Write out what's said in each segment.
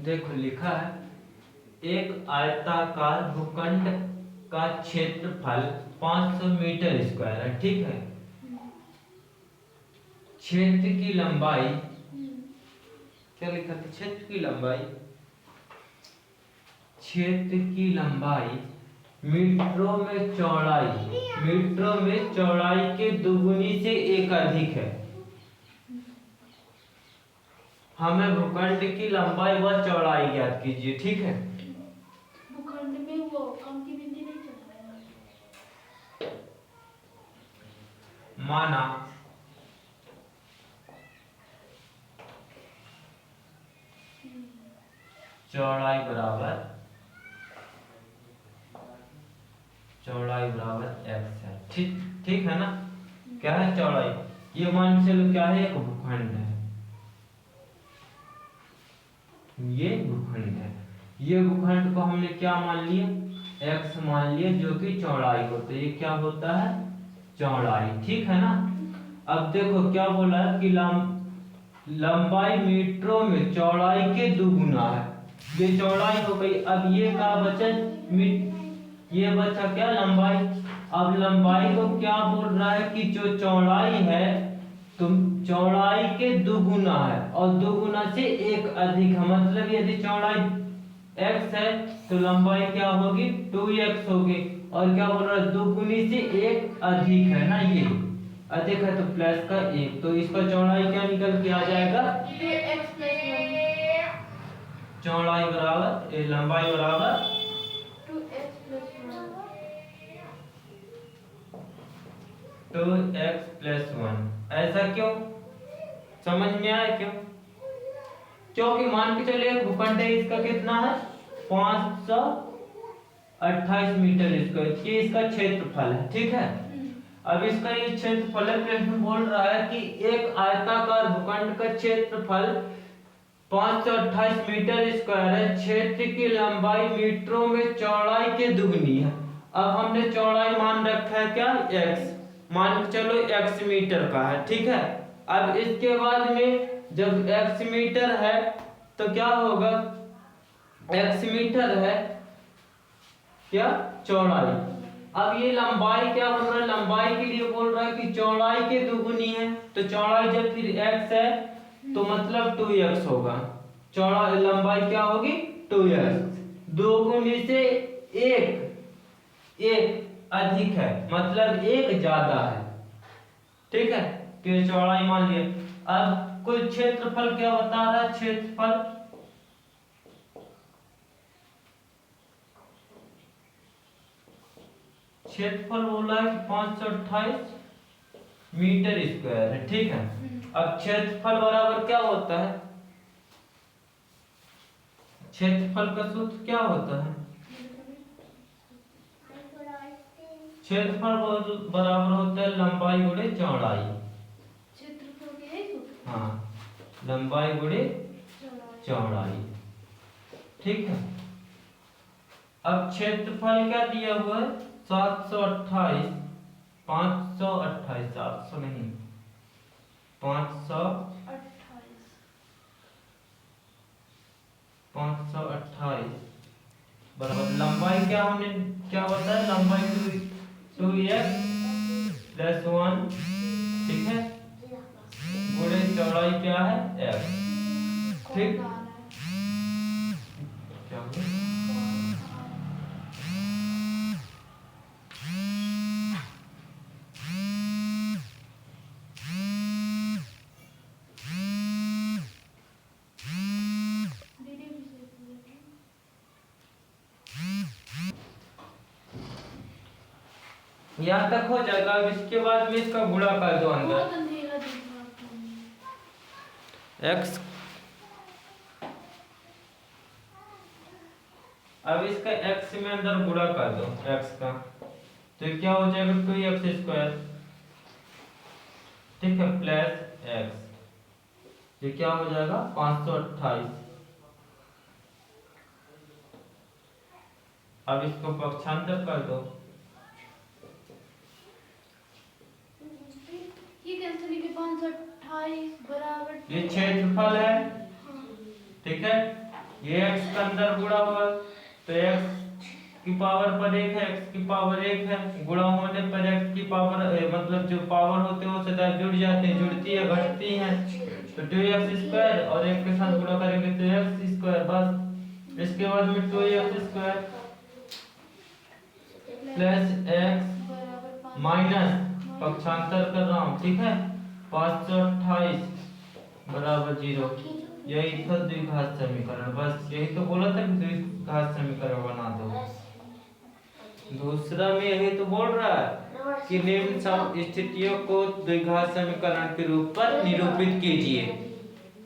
देखो लिखा है एक आयताकार भूखंड का क्षेत्रफल 500 मीटर स्क्वायर है, ठीक है। क्षेत्र की लंबाई क्या लिखा था? क्षेत्र की लंबाई मीटरों में चौड़ाई के दुगुनी से एक अधिक है। हमें भूखंड की लंबाई व चौड़ाई ज्ञात कीजिए, ठीक है। भूखंड में वो कम की बिंदी नहीं चल रहा है। माना चौड़ाई बराबर x है, ठीक है ना। क्या है चौड़ाई? ये मान के चलो क्या है, एक भूखंड है, ये भूखंड है। ये भूखंड को हमने क्या मान लिया? x मान लिया, जो कि चौड़ाई होता है। ये क्या होता है? चौड़ाई, ठीक है ना। अब देखो क्या बोला है कि लंबाई मीटरों में चौड़ाई के दुगुना है। ये चौड़ाई हो गई। अब ये का बचन ये बचा क्या? लंबाई। अब लंबाई को क्या बोल रहा है कि जो चौड़ाई है तुम चौड़ाई के दुगुना है, और दुगुना से एक अधिक है। मतलब यदि चौड़ाई x है तो लंबाई क्या होगी? 2x होगी। और क्या बोल रहा है? दुगुनी से एक अधिक है ना, ये अधिक है तो प्लस का एक, तो इसका चौड़ाई क्या निकल के आ जाएगा? 2x + 1। चौड़ाई बराबर लंबाई बराबर 2x + 1। 2x + 1। ऐसा क्यों? समझ में आया क्यों? क्योंकि मान के चलिए एक भूखंड है, इसका कितना है? 528 मीटर स्क्वायर, ये इसका क्षेत्रफल है, ठीक है। अब इसका ये क्षेत्रफल है, प्रश्न बोल रहा है कि एक आयताकार भूखंड का क्षेत्रफल 528 मीटर स्क्वायर है। क्षेत्र की लंबाई मीटरों में चौड़ाई के दुगनी है। अब हमने चौड़ाई मान रखा है क्या? x। मान के चलो x मीटर का है, ठीक है। अब इसके बाद में जब x मीटर है तो क्या होगा? x मीटर है क्या? चौड़ाई। अब ये लंबाई क्या बोल रहा है? लंबाई के लिए बोल रहा है कि चौड़ाई के दुगुनी है, तो चौड़ाई जब फिर x है तो मतलब 2x होगा। चौड़ाई लंबाई क्या होगी? 2x। दुगुनी से एक अधिक है, मतलब एक ज्यादा है, ठीक है। तो ये चौड़ाई मान लिया। अब कुल क्षेत्रफल क्या बता रहा है? क्षेत्रफल बोला है कि 528 मीटर स्क्वायर है, ठीक है। अब क्षेत्रफल बराबर क्या होता है? क्षेत्रफल का सूत्र क्या होता है? क्षेत्रफल बराबर होता है लंबाई गुणे चौड़ाई। क्षेत्रफल के यही सूत्र। हाँ, लंबाई गुणे चौड़ाई, ठीक है। अब क्षेत्रफल क्या दिया हुआ है? 728 528 700 नहीं 528 बराबर लंबाई क्या हमने क्या बताया? लंबाई 2x + 1, ठीक है, गुणे चौड़ाई क्या है? x, ठीक। क्या हुआ? यहाँ तक हो जाएगा। अब इसके बाद में इसका गुणा कर दो अंदर। x, अब इसका x में अंदर गुणा कर दो x का, तो क्या हो जाएगा? 2x², ठीक है, प्लस x। ये क्या हो जाएगा? 528। अब इसको पक्षांतर कर दो। ये कैंसिल करके 528 बराबर ये क्षेत्रफल है, ठीक है। ये x के अंदर गुणा हुआ तो x की पावर पर 1 है, x की पावर 1 है, गुणा होने पर x की पावर मतलब जो पावर होते हैं वो सदा जुड़ जाते हैं, जुड़ती है घटती है, तो 2x² और 1 के साथ गुणा करेंगे तो x² बस। इसके बाद में 2x² प्लस x माइनस पक्षांतर कर रहा हूँ, ठीक है, 528 बराबर 0। यही था द्विघात समीकरण, बस यही तो बोला था कि द्विघात समीकरण बना दो। दूसरा में यही तो बोल रहा है कि निम्न सब स्थितियों को द्विघात समीकरण के रूप पर निरूपित कीजिए,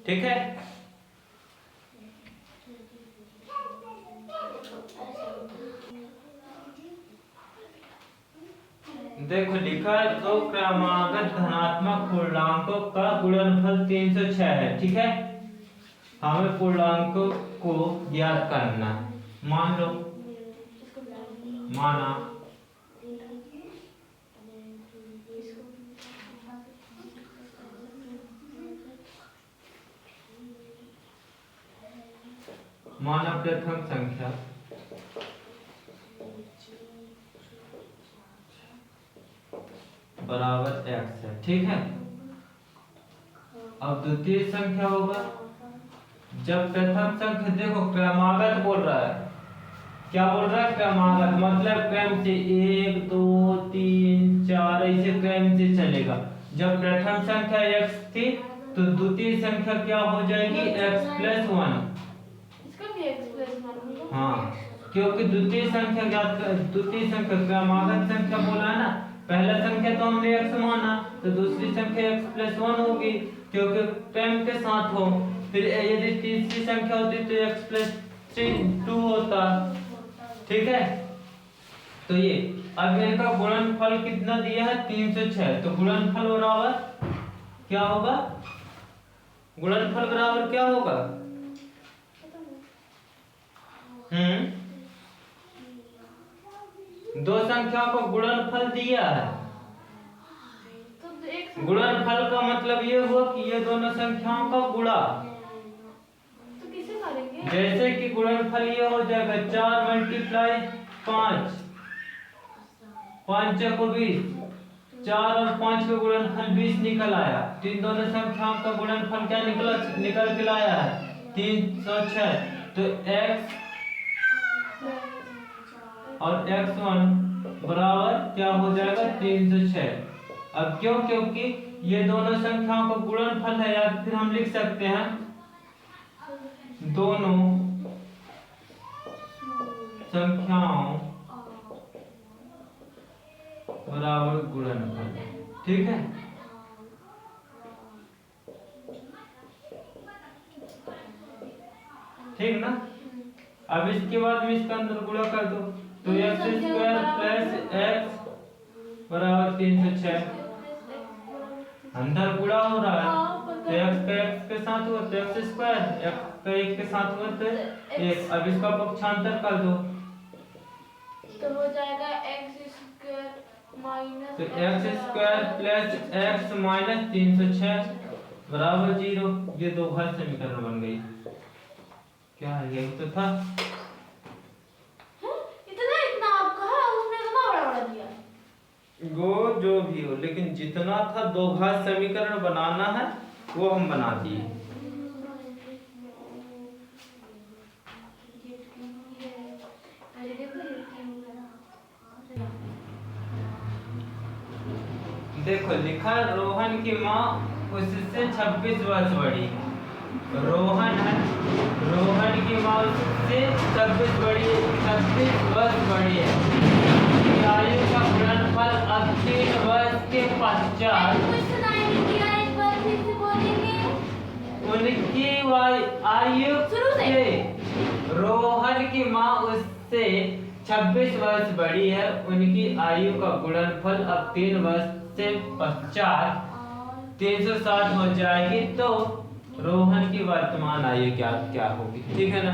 ठीक है। देखो लिखा है दो क्रमागत धनात्मक पूर्णांकों का गुणनफल 306 है, ठीक है। हमें पूर्णांकों को ज्ञात करना है। मान लो, माना प्रथम संख्या बराबर x है, ठीक है। अब द्वितीय संख्या होगा, जब प्रथम संख्या, देखो क्रमागत बोल रहा है, क्या बोल रहा है, क्रमागत मतलब क्रम से 1 2 3 4 ऐसे क्रम से चलेगा। जब प्रथम संख्या x थी तो द्वितीय संख्या क्या हो जाएगी, x+1। इसका भी x+1 हाँ, क्योंकि द्वितीय संख्या क्रमागत संख्या बोला है ना, पहला संख्या तो हमने x माना तो दूसरी संख्या x+1 होगी क्योंकि क्रम के साथ हो। फिर यदि तीसरी संख्या होती तो x+2 होता, ठीक है। तो ये अब इनका गुणनफल कितना दिया है, 306, तो गुणनफल बराबर क्या होगा, गुणनफल बराबर क्या होगा, दो संख्याओं को गुणनफल दिया है, गुणनफल का मतलब ये हुआ कि ये दोनों संख्याओं का गुणा। तो किसे करेंगे, जैसे कि गुणनफल ये हो जाएगा 4 × 5 5 को 20, 4 और 5 का गुणनफल 20 निकल आया। तो इन दोनों संख्याओं का गुणनफल क्या निकल के लाया है, 306। तो x और x1 बराबर क्या हो जाएगा, 306। अब क्यों, क्योंकि ये दोनों संख्याओं का गुणनफल है, या फिर हम लिख सकते हैं दोनों संख्याओं बराबर गुणनफल, ठीक है। ठीक ना। अब इसके बाद में इसका अंदर गुणा कर दो, तो x² प्लस x बराबर 306, अंदर गुणा हो रहा है तो x का x के साथ हुआ तो x² x का 1 के साथ हुआ तो 1। अब इसका पक्षांतर कर दो तो हो जाएगा x² माइनस, तो x² प्लस x माइनस 306 बराबर 0। ये दो घात समीकरण बन गई। क्या है, यही तो था। इतना आपका है, उसने इतना बड़ा बड़ा दिया। वो जो भी हो, लेकिन जितना था दो घात समीकरण बनाना है वो हम बना दिए। देखो लिखा, रोहन की माँ उससे 26 वर्ष बड़ी है। रोहन की माँ उससे 26 वर्ष बड़ी है। उसकी आयु का गुणनफल अब 3 वर्ष के पश्चात उनकी आयु से, रोहन की माँ उससे 26 वर्ष बड़ी है, उनकी आयु का गुणनफल अब 3 वर्ष से पश्चात 360 हो जाएगी। तो रोहन की वर्तमान आयु क्या होगी, ठीक है ना।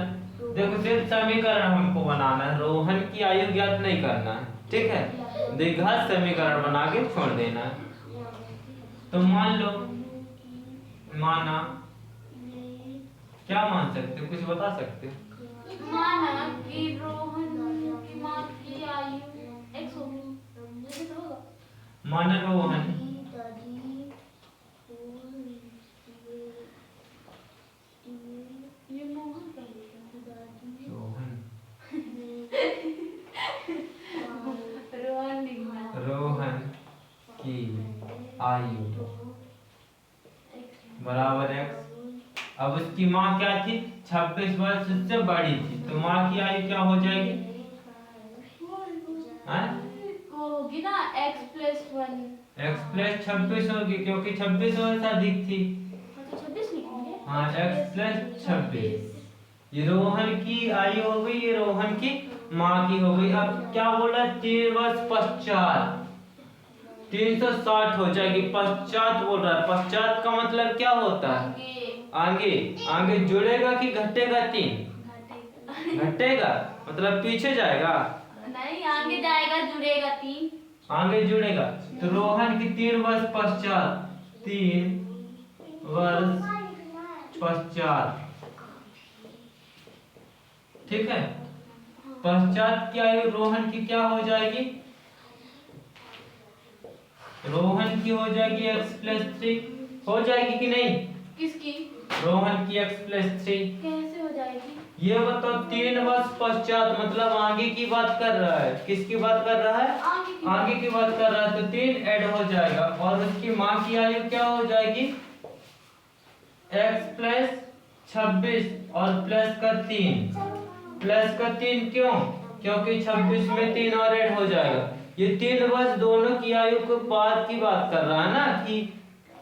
देखो सिर्फ समीकरण हमको बनाना है, रोहन की आयु ज्ञात नहीं करना है, ठीक है। द्विघात समीकरण बना के छोड़ देना है। तो मान लो, माना क्या मान सकते हो, कुछ बता सकते हो? माना कि रोहन की माँ की आयु x होगी, ऐसे तो होगा। माना रोहन ये मोहन का है। रोहन रोहन लिखना। रोहन की आयु बराबर x। अब उसकी माँ क्या थी, 26 वर्ष उससे बड़ी थी, तो माँ की आयु क्या हो जाएगी? हाँ? वो होगी ना x प्लस 1। x प्लस 26 होगी, क्योंकि 26 वर्ष अधिक थी। तो 26 लिखेंगे। हाँ, x प्लस 26। ये रोहन की आयु हो गई, ये रोहन की माँ की हो गई। अब क्या बोला, 3 वर्ष पश्चात 360 हो जाएगी। पश्चात बोल रहा है, पश्चात का मतलब क्या होता है? आगे। आगे जुड़ेगा कि घटेगा? 3 घटेगा मतलब पीछे जाएगा, नहीं आगे जाएगा, जुड़ेगा 3। आगे जुड़ेगा। तो रोहन की 3 वर्ष पश्चात, 3 वर्ष पश्चात, ठीक है। पश्चात की आयु रोहन की क्या हो जाएगी? रोहन की हो जाएगी x प्लस 3। हो जाएगी कि नहीं? किसकी? रोहन की x प्लस 3 कैसे हो जाएगी? ये बताओ। 3 वर्ष पश्चात मतलब आगे की बात कर रहा है। किसकी बात कर रहा है? आगे की बात कर रहा है, तो 3 ऐड हो जाएगा और उसकी माँ की आयु क्या हो जाएगी? x प्लस 26 और प्लस का 3। प्लस का 3 क्यों? क्योंकि 26 में 3 और ऐड हो जाएगा। ये 3 वर्ष दोनों की आयु को बाद की बात कर रहा है ना, कि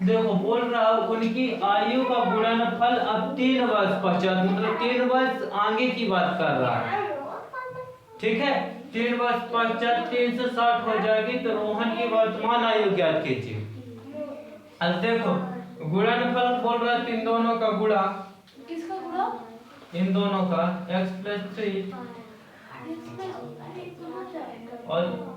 देखो बोल रहा हूँ उनकी आयु का गुणनफल अब 3 वर्ष पश्चात, मतलब 3 वर्ष आगे की बात कर रहा है, ठीक है। 3 वर्ष पश्चात 360 हो जाएगी, तो रोहन की वर्तमान आयु ज्ञात कीजिए। अब देखो गुणनफल बोल रहा है, इन दोनों का गुणा। किसका गुणा? इन दोनों का x प्लस 3 और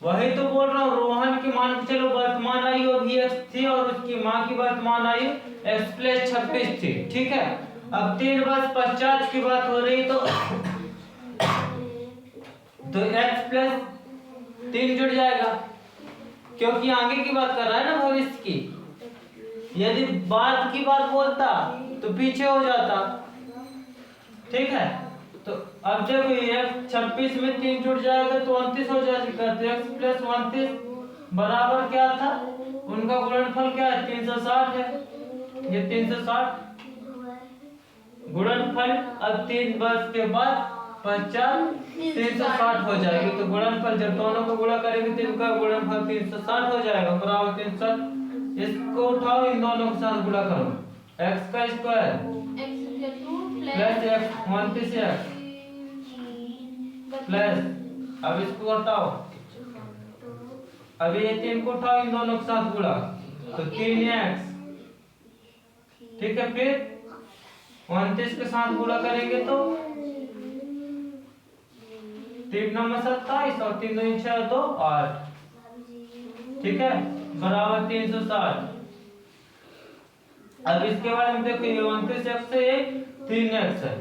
वही तो बोल रहा हूँ, रोहन की मान के चलो वर्तमान आयु अभी x थी और उसकी माँ की वर्तमान आयु x प्लस 26 थी, ठीक है। अब 3 वर्ष पश्चात की बात हो रही तो x प्लस 3 जुड़ जाएगा, क्योंकि आगे की बात कर रहा है ना, भविष्य की। यदि बाद की बात बोलता तो पीछे हो जाता, ठीक है। तो अब देखो ये 26 में 3 जुड़ जाएगा तो 29 हो जाएगा। तो x प्लस 29 बराबर क्या था? उनका गुणनफल क्या है? 360 है। ये 360 गुणनफल अब 3 वर्ष के बाद पश्चात 360 हो जाएगी। तो गुणनफल जब दोनों को गुणा करेंगे तो इनका गुणनफल 360 हो जाएगा, बराबर 360। इसको उठाओ, इन दोनों के साथ गुणा करो। x का square plus x 29x plus, अब इसको हटाओ, अब ये 3 को उठाओ, इन दोनों के साथ गुणा, तो 3x, ठीक है। फिर 29 के साथ गुणा करेंगे तो 3 9 27 और 3 2 6 2 8, ठीक है, बराबर 360। अब इसके बाद हम देखो ये 29x से ये 3x है,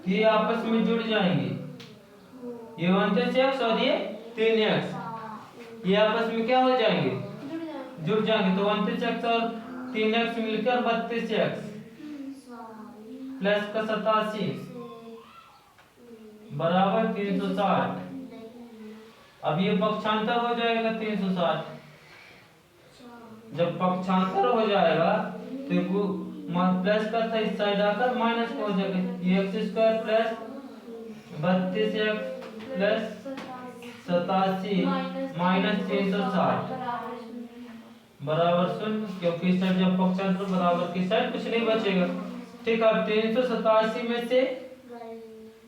ये आपस में जुड़ जाएंगे। ये 29x और ये 3x ये आपस में क्या हो जाएंगे? जुड़ जाएंगे। तो 29x और 3x मिलकर 32x प्लस का 87 बराबर 360। अब ये पक्षांतर हो जाएगा 360। जब पक्षांतर हो जाएगा तो प्लस का था इस साइड आकर माइनस का हो जाएगा। ये x square plus 32x plus 87 minus 360 बराबर 0, क्योंकि इस साइड जब पक्षांतर बराबर की साइड कुछ नहीं बचेगा, ठीक है। अब 387 में से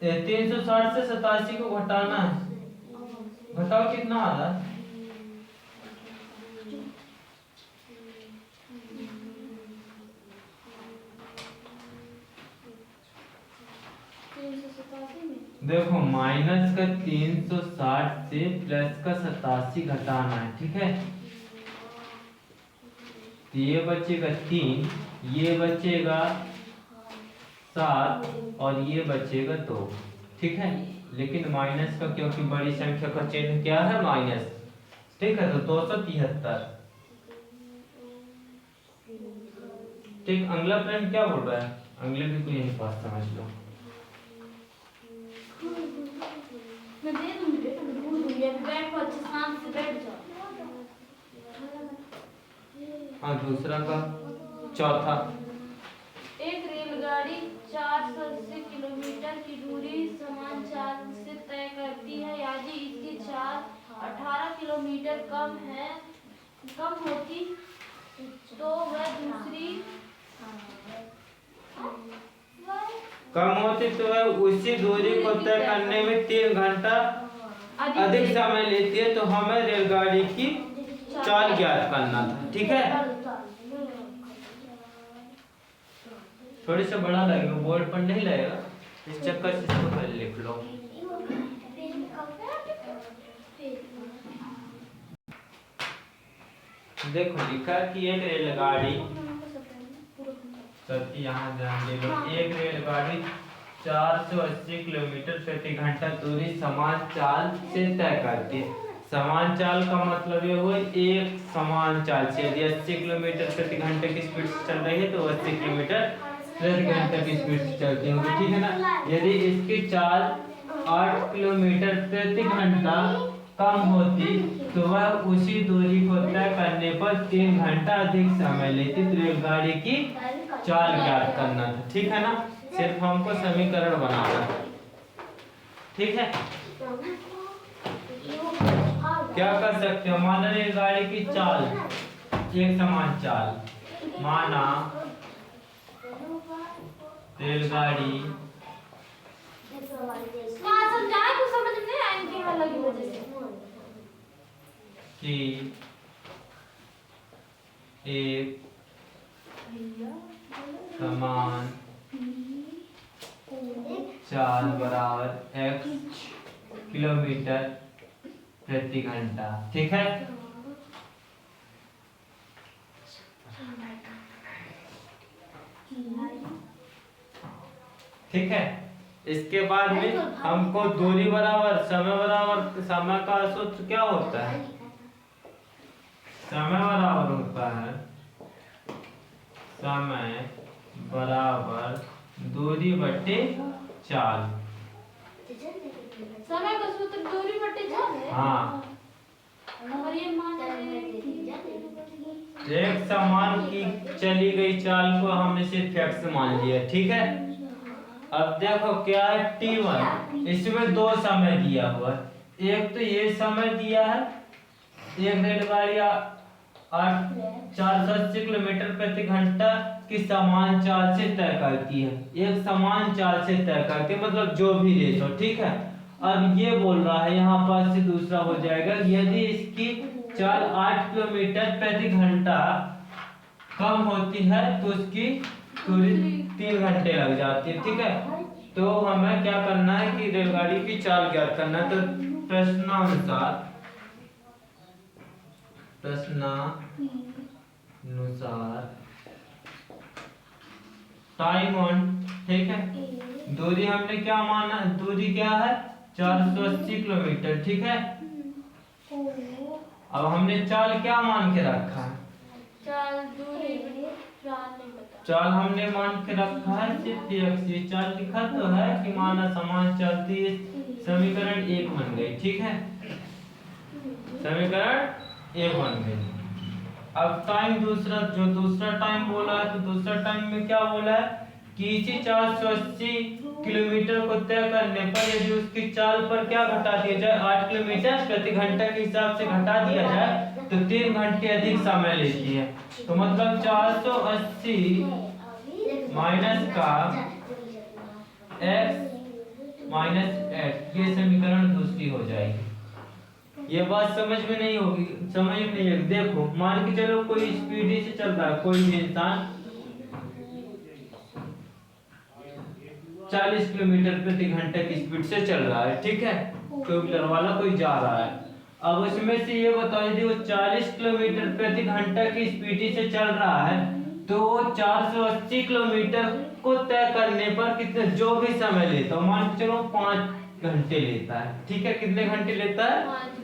360 से 87 को घटाना है, घटाओ कितना आ रहा है? देखो माइनस का 360 से प्लस का 87 घटाना है, ठीक है। तो ये बचेगा 3, ये बचेगा 7 और ये बचेगा 2, ठीक है। लेकिन माइनस का, क्योंकि बड़ी संख्या का चिन्ह क्या है, माइनस, ठीक है। तो 273, ठीक। अगला प्रश्न क्या बोल रहा है, अगले भी को यही पास समझ लो। मैं दे दूंगी बेटा, दूर दूंगी, अभी बैठ को अच्छे शांत से बैठ जाओ। हाँ, दूसरा का चौथा। एक रेलगाड़ी 480 किलोमीटर की दूरी समान चाल से तय करती है। यदि इसकी चाल 18 किलोमीटर कम होती तो वह दूसरी कम होती तो वह उसी दूरी को तय करने में 3 घंटा अधिक समय लेती है। तो हमें रेलगाड़ी की चाल ज्ञात करना था, ठीक है। थोड़ी सा बड़ा लगेगा, बोर्ड पर नहीं लगेगा, इस चक्कर से इसको पहले लिख लो। देखो लिखा कि एक रेलगाड़ी, सबकी यहाँ ध्यान दे लो, एक रेलगाड़ी 480 किलोमीटर प्रति घंटा दूरी समान चाल से तय करती है। समान चाल का मतलब ये हुआ एक समान चाल से, यदि 80 किलोमीटर प्रति घंटे की स्पीड से चल रही है तो 80 किलोमीटर प्रति घंटे की स्पीड से चलती होगी, ठीक है ना। यदि इसकी चाल 8 किलोमीटर प्रति घंटा कम होती तो वह उसी दूरी को तय करने पर 3 घंटा अधिक समय लेती। तो रेलगाड़ी की चाल ज्ञात करना था, ठीक है ना। सिर्फ हमको समीकरण बनाना है, ठीक है। क्या कर सकते हो, माना रेलगाड़ी की चाल एक समान चाल, माना रेलगाड़ी समझाए तो समझ नहीं आएंगे वाला की वजह से कि एक समान चाल बराबर x किलोमीटर प्रति घंटा, ठीक है। ठीक है, इसके बाद में हमको दूरी बराबर समय का सूत्र क्या होता है, समय बराबर होता है समय बराबर दूरी बटे चाल। समय का सूत्र दूरी बटे चाल है। हाँ, और ये मान एक समान की चली गई चाल को हमने सिर्फ x मान लिया, ठीक है। अब देखो क्या है, t1, इसमें 2 समय दिया हुआ है। एक तो ये समय दिया है, एक रेलगाड़ी 480 किलोमीटर प्रति घंटा की समान चाल से तय करती है। एक समान चाल से तय करती है मतलब जो भी रेस हो, ठीक है। अब ये बोल रहा है यहाँ पास से दूसरा हो जाएगा, यदि इसकी चाल 8 किलोमीटर प्रति घंटा कम होती है तो उसकी दूरी 3 घंटे लग जाती है, ठीक है। तो हमें क्या करना है कि रेलगाड़ी की चाल ज्ञात करना है। तो प्रश्नानुसार टाइम ऑन, ठीक है। दूरी हमने क्या माना, दूरी क्या है 480 किलोमीटर, ठीक है। अब हमने चाल क्या मान के रखा है, चाल दूरी चाल नहीं बता, चाल हमने मान के रखा है सिर्फ x। ये चाल लिखा तो है कि माना समान चलती है, समीकरण 1 बन गई, ठीक है। समीकरण 1 बन गई। अब टाइम दूसरा टाइम बोला है, तो दूसरा टाइम में क्या बोला है कि इसी 480 किलोमीटर को तय करने पर यदि उसकी चाल पर क्या घटा दिया जाए, 8 किलोमीटर प्रति घंटा के हिसाब से घटा दिया जाए तो 3 घंटे अधिक समय लेती है। तो मतलब 480 माइनस का x माइनस 8, ये समीकरण दूसरी हो जाएगी। ये बात समझ में नहीं होगी, समझ में नहीं आएगी। देखो मान के चलो कोई स्पीड से चल रहा है, कोई भी इंसान 40 किलोमीटर प्रति घंटे की स्पीड से चल रहा है, ठीक है। टू व्हीलर वाला कोई जा रहा है। अब उसमें से ये बताओ यदि वो 40 किलोमीटर प्रति घंटा की स्पीड से चल रहा है तो 480 किलोमीटर को तय करने पर कितने जो भी समय लेता हो, मान के चलो 5 घंटे लेता है, ठीक है। कितने घंटे लेता है?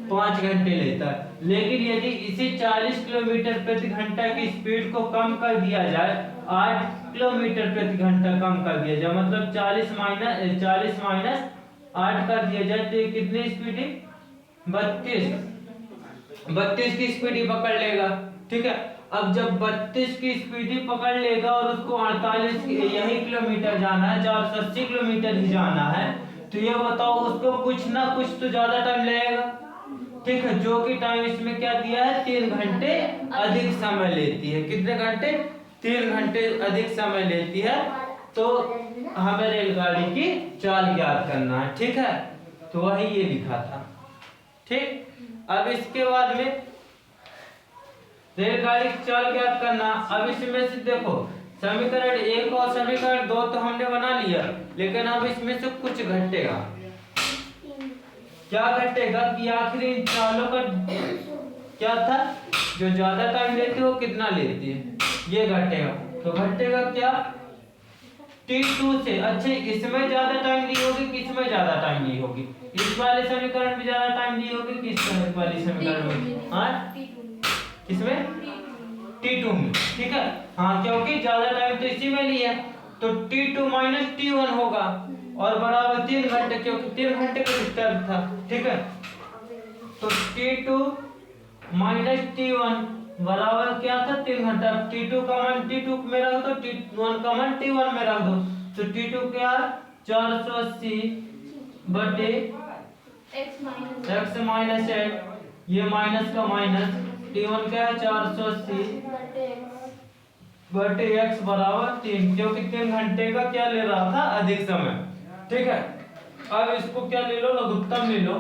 5 घंटे लेता है। लेकिन यदि इसी 40 किलोमीटर प्रति घंटा की स्पीड को कम कर दिया जाए, 8 किलोमीटर प्रति घंटा कम कर दिया जाए, मतलब 40 माइनस 8 कर दिया जाए, तो ये कितनी स्पीड है? 32 की स्पीड ही पकड़ लेगा, ठीक है। अब जब 32 की स्पीड ही पकड़ लेगा और उसको 48 यही किलोमीटर जाना है, 480 किलोमीटर ही जाना है, तो ये बताओ उसको कुछ ना कुछ तो ज्यादा टाइम लगेगा, ठीक है। जो कि टाइम इसमें क्या दिया है? 3 घंटे अधिक समय लेती है। कितने घंटे? 3 घंटे अधिक समय लेती है। तो हमें रेलगाड़ी की चाल ज्ञात करना है, ठीक है। तो वही ये लिखा था, ठीक। अब इसके बाद में रेलगाड़ी की चाल ज्ञात करना। अब इसमें से देखो समीकरण 1 और समीकरण 2 तो हमने बना लिया, लेकिन अब इसमें से कुछ घटेगा। क्या घटेगा कि आखिर इन चालों का क्या था? जो ज्यादा टाइम लेती है वो कितना लेती है, ये घटेगा। तो घटेगा क्या? T2 से। अच्छा, इसमें ज्यादा टाइम ली होगी कि इसमें ज्यादा टाइम ली होगी? इस वाले समीकरण में ज्यादा टाइम ली होगी कि इस वाले समीकरण में? हाँ, किसमें? T2 में, ठीक है। हाँ, क्योंकि ज्यादा टाइम तो इसी में लिया है, तो T2 माइनस T1 होगा और बराबर 3 घंटे, क्योंकि 3 घंटे का डिस्टर्ब था, ठीक है। तो T2 माइनस T1 बराबर क्या था? 3 घंटा। T2 का मान T2 में रख दो, T1 का मान T1 में रख दो, तो T2 क्या? 480 बटे x माइनस 8, ये माइनस का माइनस, T1 क्या है? 480 बटे x बराबर 3, क्योंकि 3 घंटे का क्या ले रहा था? अधिक समय, ठीक है। अब इसको क्या ले लो? लघुत्तम ले लो।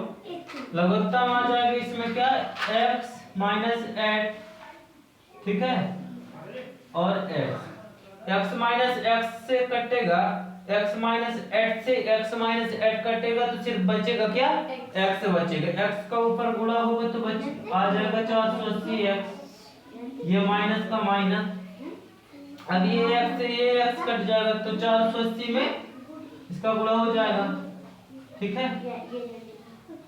लघुत्तम आ जाएगा इसमें क्या? x माइनस 8, ठीक है, और x माइनस x से कटेगा, x माइनस 8 से x माइनस 8 कटेगा तो सिर्फ बचेगा क्या? x बचेगा। x का ऊपर गुणा होगा तो आ जाएगा 480x, ये माइनस का माइनस। अब ये x से ये x कट जाएगा तो 480 में इसका गुणा हो जाएगा, ठीक है।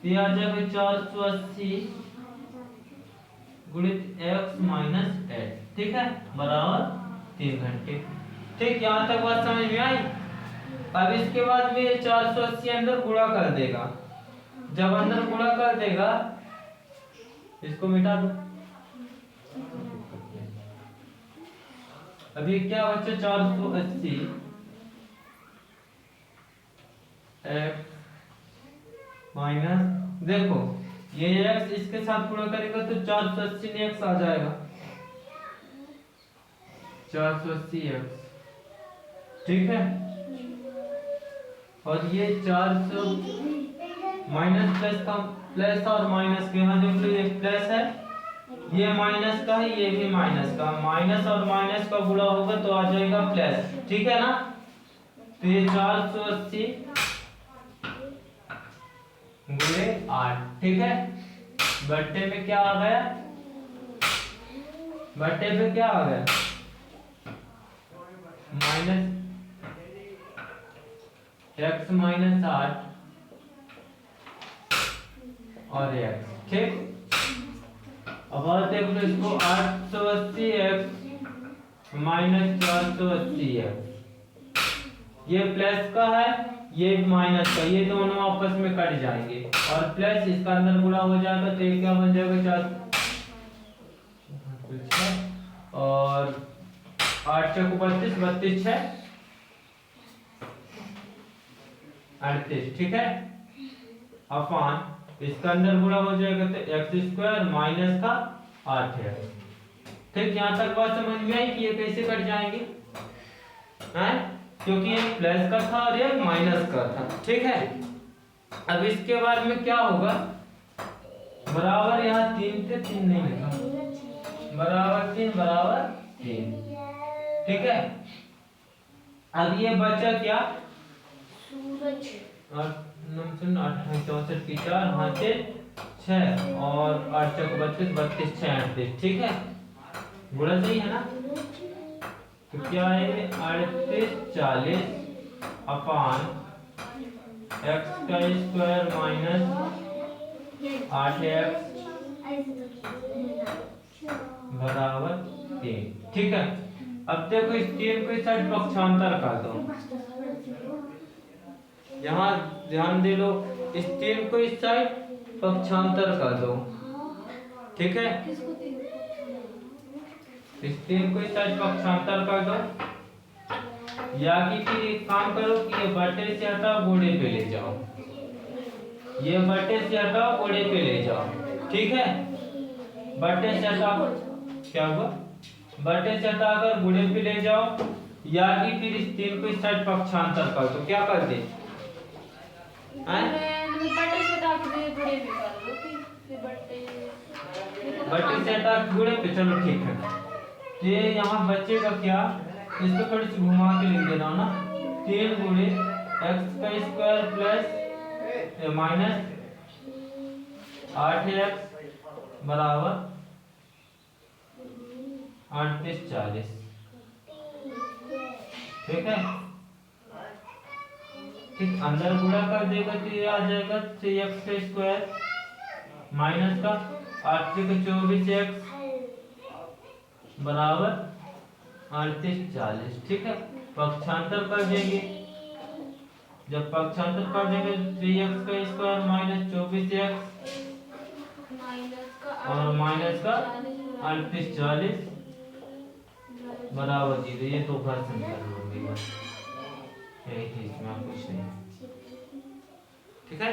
ये आ जाएगा 480 गुणित x माइनस 8, ठीक है, बराबर 3 घंटे, ठीक। यहाँ तक बात समझ में आई। अब इसके बाद में ये 480 अंदर गुणा कर देगा। जब अंदर गुणा कर देगा, इसको मिटा दो। अभी क्या बच्चा? 480 x माइनस, देखो ये x इसके साथ गुणा करेगा तो 480 में x आ जाएगा, 480x, ठीक है। और ये 400 माइनस प्लस का, प्लस और माइनस के यहाँ देख लो, ये प्लस है, ये माइनस का है, ये भी माइनस का, माइनस और माइनस का गुणा होगा तो आ जाएगा प्लस, ठीक है ना। तो ये 480 गुणे 8, ठीक है। बट्टे में क्या आ गया? बट्टे पे क्या आ गया? माइनस x माइनस 8 और x, ठीक। अब और देख लो इसको, 880x माइनस 480x, ये प्लस का है, ये माइनस का, ये दोनों आपस में कट जाएंगे और प्लस इसका अंदर गुणा हो जाएगा तो ये क्या बन जाएगा? 4 और 8 चौको 32, 32 6 38, ठीक है। अपान इसका अंदर गुणा हो जाएगा तो एक्स स्क्वायर माइनस का 8 है, ठीक। यहाँ तक बात समझ में आई कि ये कैसे कट जाएंगे, हैं? क्योंकि ये प्लस का था और ये माइनस का था, ठीक है। अब इसके बाद में क्या होगा? बराबर यहाँ 3 थे, 3 नहीं लिखा, बराबर 3 बराबर 3, ठीक है। अब ये बचा क्या? सूरज, 64 की 4 हाथे 6 और 8 चौको 32, 32 6 38, ठीक है। गुणा सही है ना? तो क्या है 3840 अपान x का स्क्वायर माइनस 8x बराबर 3। ठीक है, अब देखो इस 3 को इस साइड पक्षांतर कर दो। यहाँ ध्यान दे लो, इस 3 को इस साइड पक्षांतर कर दो। ठीक है, इस 3 को इस साइड पक्षांतर कर दो, या कि फिर एक काम करो कि ये बटे से हटाओ गोड़े पे ले जाओ, ये बटे से हटाओ गोड़े पे ले जाओ। ठीक है, बटे से हटाओ, क्या हुआ, बटे से हटाकर गुणे पे ले जाओ, या कि फिर इस 3 को इस साइड पक्षांतर कर दो। क्या कर दे, बटे से हटा के गुणे पे कर लो, फिर बटे से हटा गुणे पे, चलो ठीक है। तो ये यहाँ बचेगा क्या, इसको थोड़ी सी घुमा के लिख देना ना, 3 गुणे x का स्क्वायर प्लस माइनस 8x बराबर 3840। ठीक है, ठीक, अंदर गुणा कर देगा तो ये आ जाएगा 3x का स्क्वायर माइनस का 8 का 24x बराबर 3840। ठीक है, पक्षांतर कर देंगे, जब पक्षांतर कर देंगे 3x का स्क्वायर माइनस 24x और माइनस का 3840 बराबर 0। ये तो क्वेश्चन कर लोगे बस, यही चीज में कुछ नहीं। ठीक है।